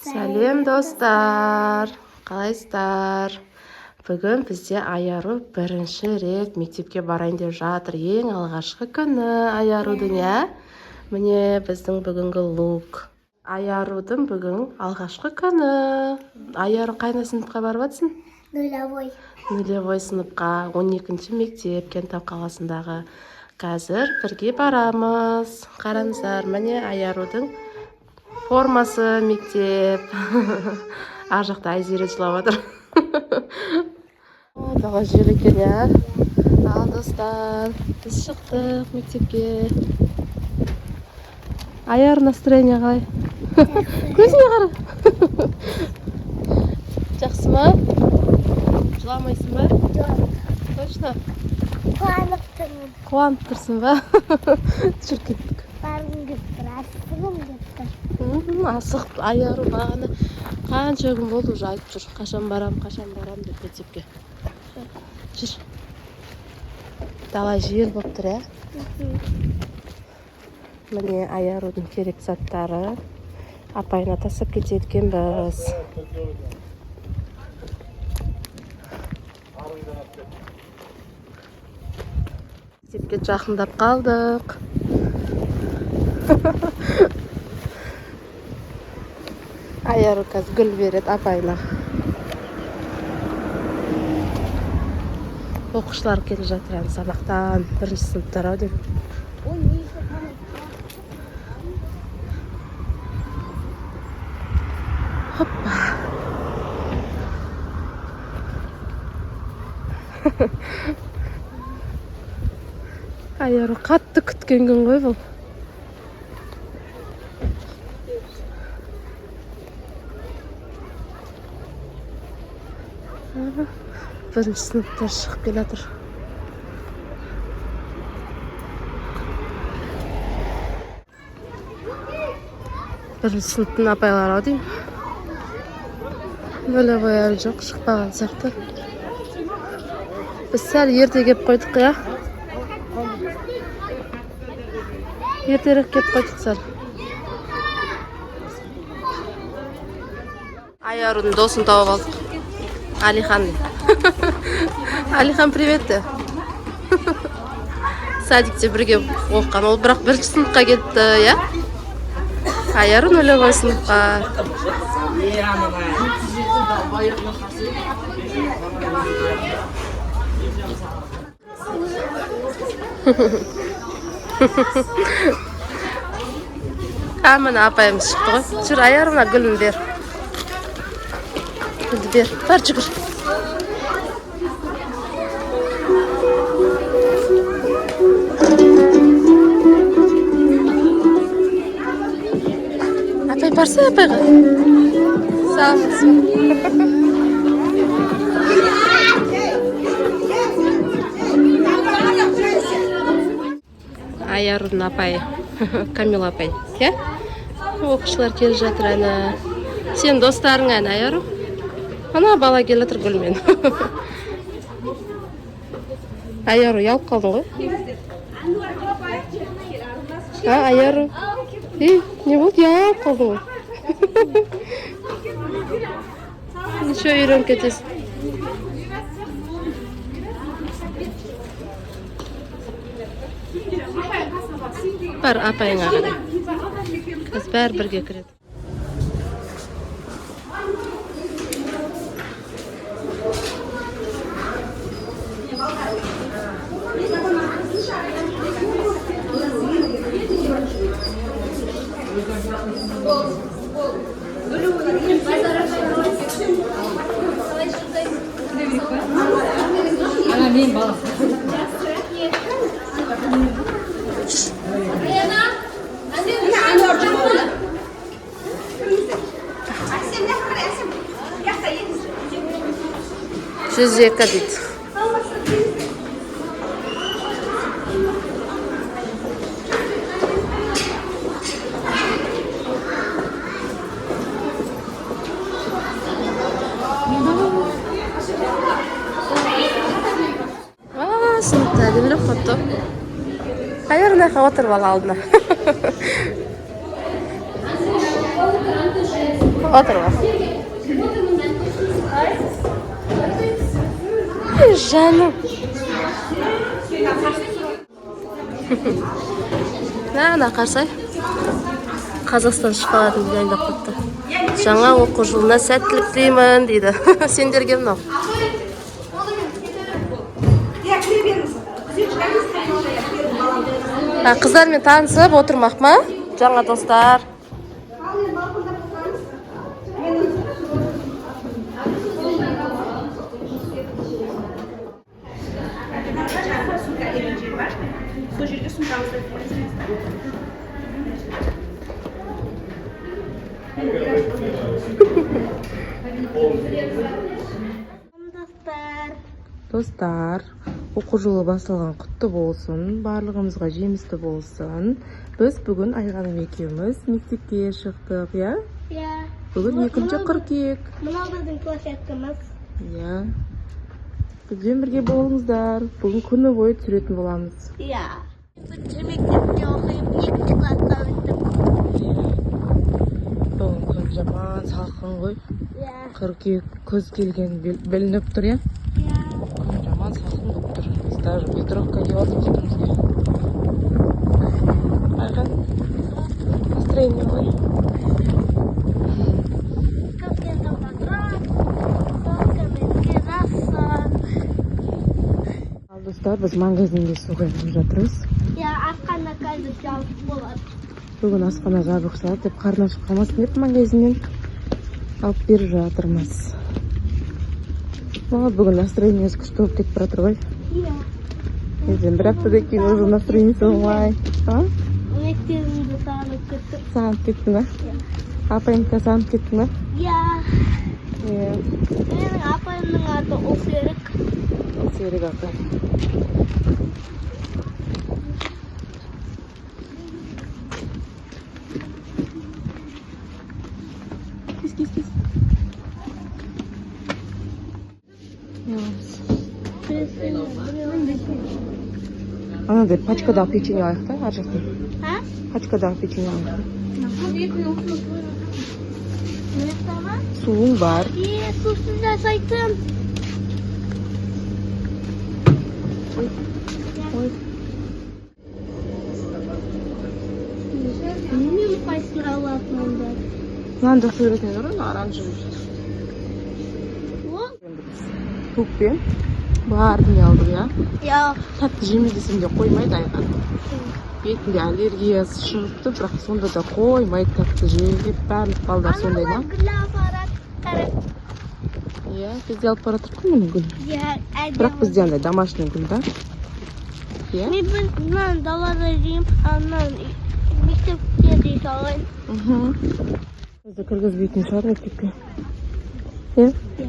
Сәлем достар, қалайсыздар? Бүгін бізде Айару бірінші рет мектепке барайын деп жатыр. Ең алғашқы күні Айарудың, Міне біздің бүгінгі лук. Айарудың бүгін алғашқы күні. Айару қайны сыныпқа барып жатсың? Нулевой сыныпқа, 12-ші мектеп, Кентау қаласындағы. Қазір бірге барамыз. Қараңыздар, міне Айарудың формасы мектеп. Ар жақта Айзере жылап отыр. Дала жер екен, Ал достар, біз шықтық мектепке. Айар, настроение қалай? Көзіне қара. Жақсы ма? Жыламайсың ба? Точно? Қуанып тұрсың ба? Жүріп кеттік. Асық Айару бағана қанша күн болды уже айтып жүр. Қашан барам деп мектепке. Жүр. Дала жер болып тұр, Міне Айарудың керек заттары. Апайына тастап кетеді екенбіз. Мектепке жақындап қалдық. Айару қазір гүл береді апайына. Оқушылар келе жатыр сабақтан. Бірінші сыныптар деп. Хоппа. Айару қатты күткен күн ғой бұл. Бірінші сыныптар шығып келе жатыр. Бірінші сыныптың апайлары деймін. Нулевой әлі жоқ, шықпаған сияқты. Біз сәл ерте кеп қойдық, Ертерек кеп қойдық сәл. Айарудың досын тауып алдық. Алихан. Алихан, привет де. Садикте бірге оқыған. Ол бірақ бірінші сыныпқа кетті, Айару нулевой сыныпқа. Міне апайымыз шықты ғой. Жүр, Айаруна гүлін бер. Гүлді бер. Бар, жүгір. Апай барса, апайға. Сау болсын. Айарудың апайы. Камила апай. Оқушылар келе жатыр әні. Сен достарың әні, Айару? Ана бала келе жатыр гүлмен. Айару, ялып қалдың ғой? Айару? Не болды? Ялып қалдың ғой? Ничего, үйреніп кетесің. Бар, апайыңа қарай. Қазір бәрі бірге кіреді. Мен бала. Жүзека дейді. Сыныпта әдемілік фото. Айарына отырып ал алдына. Отырып. Жаным. Ана қарсай. Қазақстан шпалатын дайындап қойыпты. Жаңа оқу жылына сәттілік тілеймін дейді. Сендерге мынау. Қыздармен танысып отырмақ ма? Жаңа достар. Достар, оқу жылы басталған құтты болсын, барлығымызға жемісті болсын. Біз бүгін Айғаным екеуміз мектепке шықтық, я? Я. Бүгін 2 қыркүйек. Мынау біздің площадкамыз. Я. Бізбен бірге болыңыздар. Бүгін күні бойы түсіретін боламыз. Я. Мектепте оқиып 2 класқа өттім. Бүгін күн жаман салқын ғой. Қыркүйек көз келген білініп тұр, я? Жаман салқын болып тұр. Біз даже ветровка киіп жүрміз. Айған, настроение ғой. Ал достар, біз магазинге суға жатырмыз. Я, асхана қазір жабық болады. Бүгін асхана жабық шығады деп қарны ашып қалмасын деп магазиннен алып беріп жатырмыз. Бүгін настроениесі күшті болып кетіп бара жатыр ғой. Иә. Бір аптадан кейін уже настроениесі болмай. Мектебімді сағынып кеттім. Сағынып кеттің ба? Иә. Апайымды сағынып кеттің ба? Иә. Менің апайымның аты Олсерік. Олсерік апай. Кес. Анадай пачкадағы печенье алайық та, ар жақтан. Пачкадағы печенье алайық. Суың бар. Сусыз жасайтын. Мен қайсыны алатын онда? Мынанда сөйлесіне жүр, оранжевый жүр. Көкпен барын алдым, я? Я. Тәтті жемес десем де қоймайды Айған. Бетінде аллергиясы шығыпты, бірақ сонда да қоймайды тәтті жеп. Барлық балдар сондай ма? Иә, бізде алып баратырық қой мұны гүл. Бірақ бізде андай домашний гүл, да? Мен бұнан далада жейм, анан мектепте дей салайын. Бізде кіргізбейтін шығар мектепке. Иә? Иә.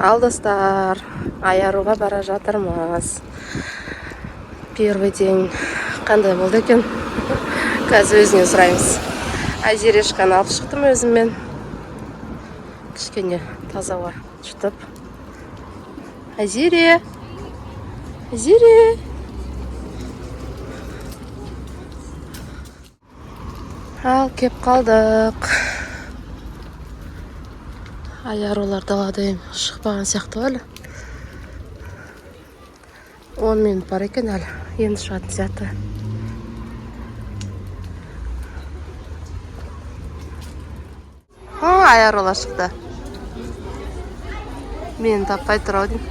Ал достар, аяруға бара жатырмыз. Первый день қандай болды екен? Қазір өзіне сұраймыз. Айзерешканы алып шықтым өзіммен. Кішкене таза ауа жұтып. Айзере! Айзере! Ал, кеп қалдық. Аярулар далада шықпаған сияқты әлі. 10 минут бар екен әлі. Енді шығатын сияқты. Аярулар шықты. Мені таппай тұр дейм.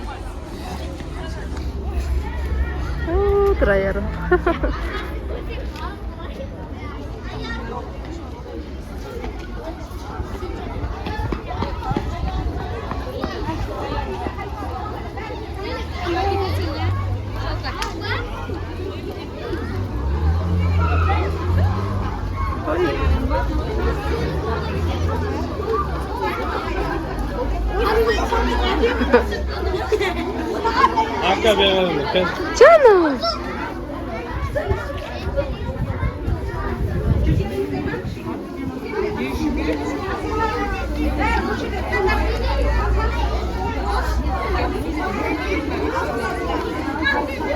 Тұрайарым. Canım.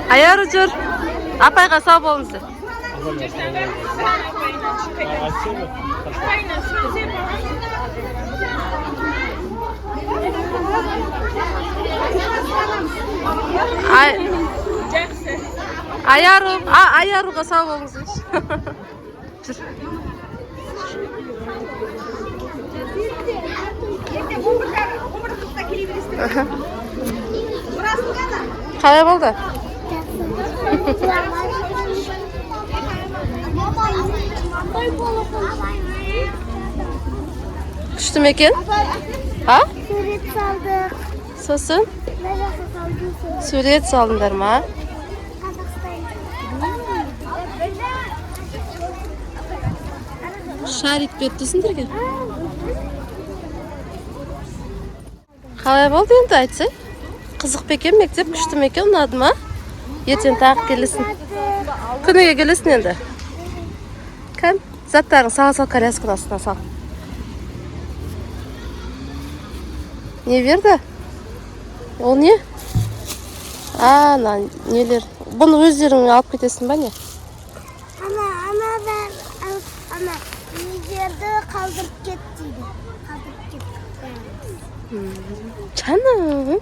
Ayar ucur. Apayga sağ bolunuz. Ayaruga sağ bolunuz. Қалай болды? Күшті ме екен? Ha? Сурет салдық. Сосын? Сурет салдыңдар ма? Шарик берді сендерге? Қалай болды енді айтсай? Қызық пе екен, мектеп күшті ме екен, ұнады ма? Ертең тағы келесің. Күніге келесің енді. Кәм, заттарың сал колясканың астына сал. Не берді? Ол не? Ана, нелер. Бұны өздерің алып кетесің ба не? Ана, недерді қалдырып кет дейді. Жаным.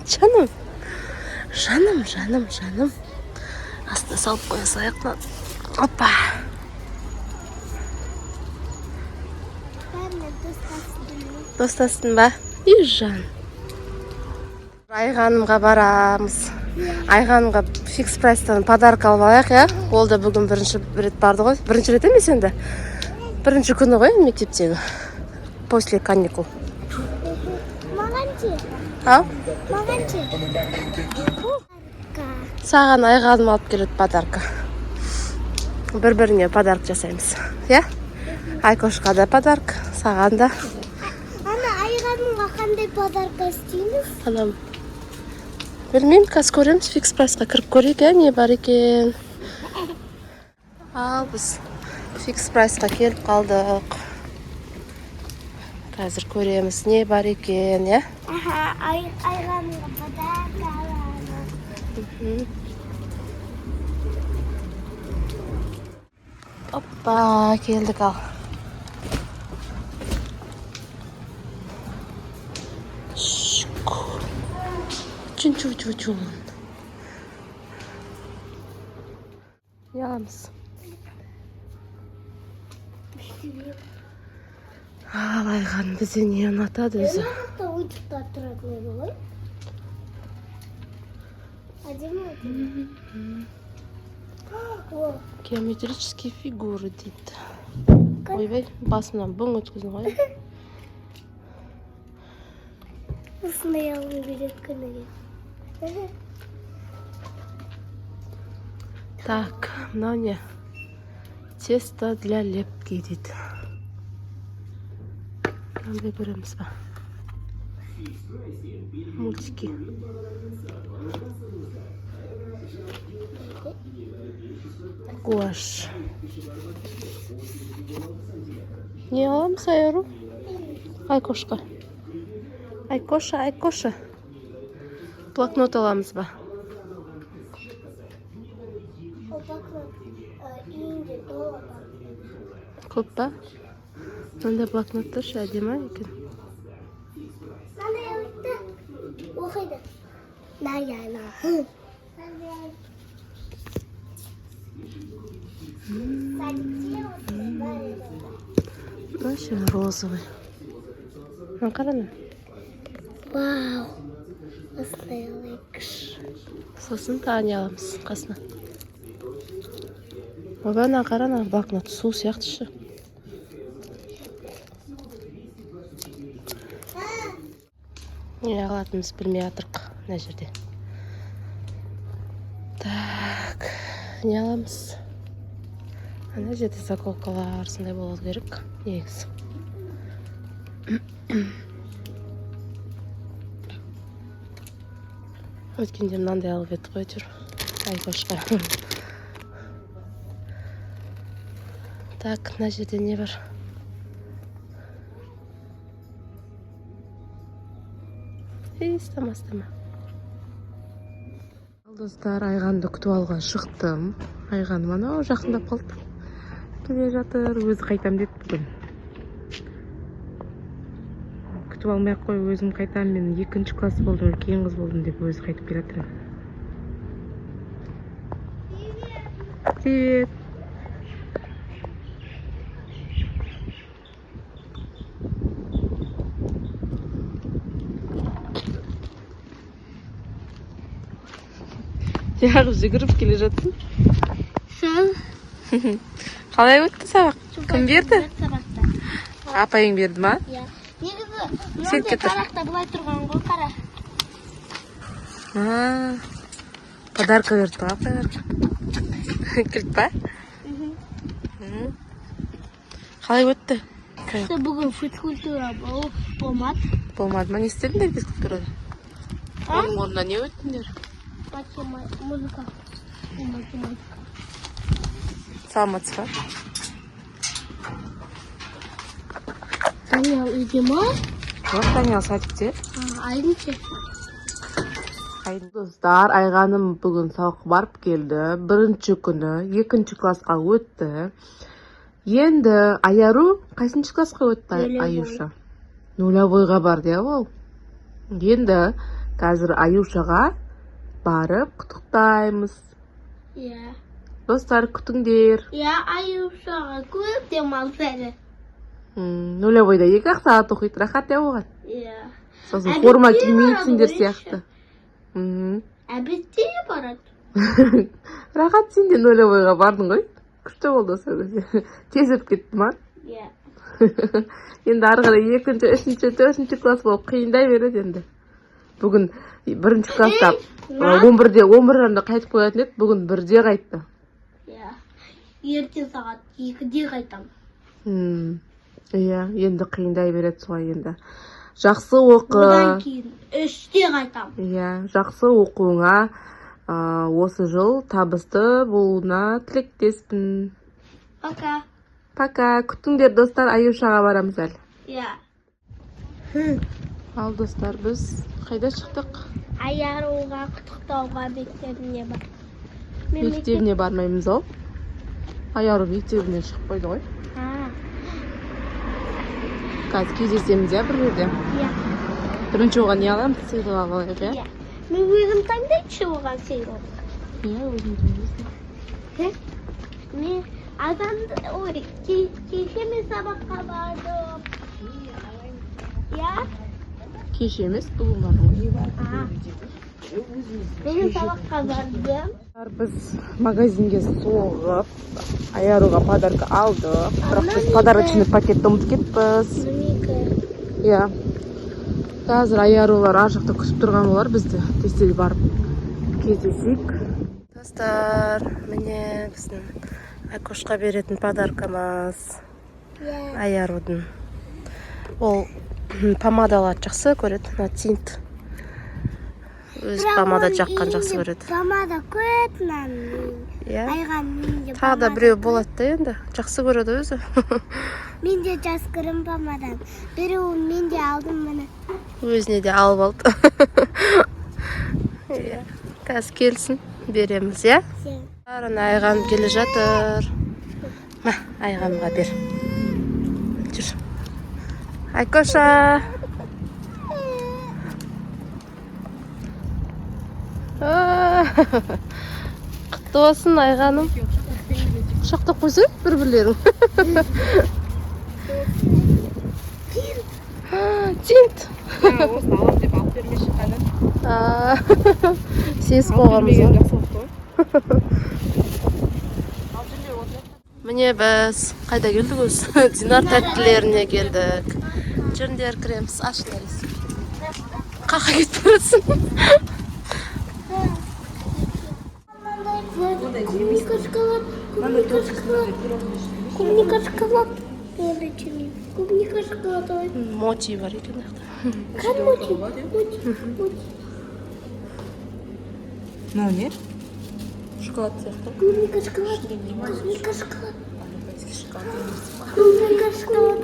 Астына салып қоя салайық. Опа. Достастың ба? Үй жан. Айғанымға барамыз. Айғанымға фикс прайстан подарок алып алайық, я? Ол да бүгін бірінші рет барды ғой. Бірінші рет емес енді. Бірінші күні ғой мектептегі. После каникул. А? Саған айғаным алып келеді подарка. Бір-біріне подарок жасаймыз. Я? Айкошқа да подарок, саған да. Ана, айғанымға қандай подарка істейміз? Анам. Білмеймін, қазір көреміз, фикс прайсқа кіріп көрейік, не бар екен. Ал, біз фикс прайсқа келіп қалдық. Қазір көреміз, не бар екен, я? Айғанымға подарка аламыз. Опа, келдік ал. Чун. Яламыз. Ал, айған бізде не ұнатады өзі? Уйдықта тұрады ғой. Әдемі. Геометрические фигуры дейді. Ойбай, басымнан бұң өткізін ғой. Осындай алу керек күніге. Так, мынау не? Тесто для лепки дейді. Қандай көреміз ба? Мультики. Гуашь. Не аламыз айыру? Айкошқа. Айкоша. Блокнот аламыз ба? Көп ба? Мындай блокноттар әдемі екен. Оқиды. Наяна. Вообще розовый. Қарана. Вау. осындай алайықшы. Сосын тағы не аламыз қасына. Ойбана қарана блокнот су сияқты шы. Не алатынымыз білмей жатырық мына жерде. Так, не аламыз? Ана жерде заколкалар сондай болу керек негізі. Өткенде мынандай алып еді ғой жүр. Айкошқа. Так, мына жерде не бар? Стама. Достар, Айғанды күтіп алуға шықтым. Айғаным анау жақындап қалды. Келе жатыр, өзі қайтам деді бүгін. Күтіп алмай-ақ қой, өзім қайтам, мен 2-ші класс болдым, үлкен қыз болдым деп өзі қайтып келе жатыр. Привет. Жағып жүгіріп келе жаттың. Қалай өтті сабақ? Кім берді? Апайың берді ма? Негізі, мынандай парақта бұлай тұрған ғой, қара. Подарка берді ма апайлар? Кілт па? Қалай өтті? Бүгін физкультура болмады. Болмады ма? Не істедіңдер физкультурада? Оның орнына не өттіңдер? Музыка. Саламатсыз ба? Даниял үйде ма? Жоқ, Даниял садикте. Айдын ше? Достар, Айғаным бүгін сабаққа барып келді. 1-ші күні 2-ші классқа өтті. Енді Аяру қайсыншы классқа өтті Аюша? Нулевойға барды я ол. Енді қазір Аюшаға барып құттықтаймыз. Достар, күтіңдер. Аюшаға көп демалыс әлі. Нулевойда 2 сағат оқиды, рахат я оған. Сосын форма кимейсіңдер сияқты. Әбетте барады. Рахат, сен де нулевойға бардың ғой. Күшті болды осы. Тез өтіп кетті ма? Енді арғыда 2-ші, 3-ші, 4-ші класс болып қиындай береді енді. Бүгін 1-ші класста 11-де қайтып қоятын еді, бүгін 1-де қайтты. Ертең сағат 2-де қайтам. Енді қиындай береді солай енді. Жақсы оқы. Одан кейін 3-де қайтам. Жақсы оқуыңа осы жыл табысты болуына тілектеспін. Пока. Пока. Күтіңдер достар, Аюшаға барамыз әлі. Ал достар, біз қайда шықтық? Аяруға құттықтауға мектебіне бар. Мектебіне бармаймыз ол. Аяру мектебінен шығып қойды ғой. Қазір кездесеміз я бір жерде. Бірінші оған не аламыз? Сыйлық алайық, я? Мен өзім таңдайыншы оған сыйлық. Өзім таңдайсың. Мен азанды, кеше мен сабаққа бардым. Кеш емес, бүгін бардым. Мен сабаққа бардым. Біз магазинге соғып, Аяруға подарка алдық. Бірақ біз подарочный пакетті ұмытып кетіппіз. Қазір Аярулар ар жақта күтіп тұрған болар, бізді тез барып кездесейік. Достар, міне біздің Айкошқа беретін подаркамыз. Аярудың. Ол помадалар жақсы көреді, тинт. Өз помада жаққан жақсы көреді. Помада көп мән. Тағы да біреу болады да енді. Жақсы көреді өзі. Мен де жас көрім помадан. Біреуін мен де алдым мұны. Өзіне де алып алды. Қазір келсін, береміз, я? Ана Айған келе жатыр. Айғанға бер. Жүр. Айкоша. Құтты болсын Айғаным. Құшақтап қойсай бір-бірлерің. Тинт. Осыны алам деп алып бермей шыққанын. Сес қоғамыз. Міне біз қайда келдік өз? Динар тәттілеріне келдік. Жүріндер кіреміз, ашындар есік. Қақа кетіп барасың. Клубника шоколад. Клубника шоколад. Клубника шоколад. Клубника шоколад. Моти бар екен. Как моти? Мынау не? Шоколад сияқты. Клубника шоколад. Клубника шоколад. Клубника шоколад.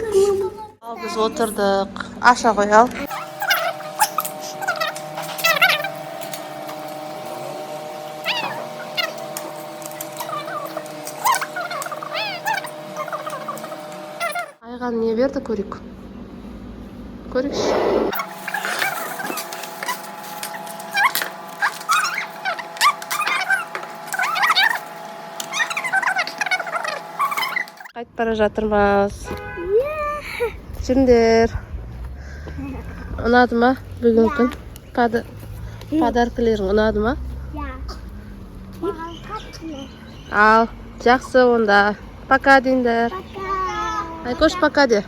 Ал біз отырдық. Аша қоял. Айған не берді көрейік? Көрейікші. Қайтып бара жатырмыз. Жүріндер. Ұнады ма бүгін күн? Подаркілерің ұнады ма? Маған қатты. Ал, жақсы онда. Пока дейіндер. Айкош пока де.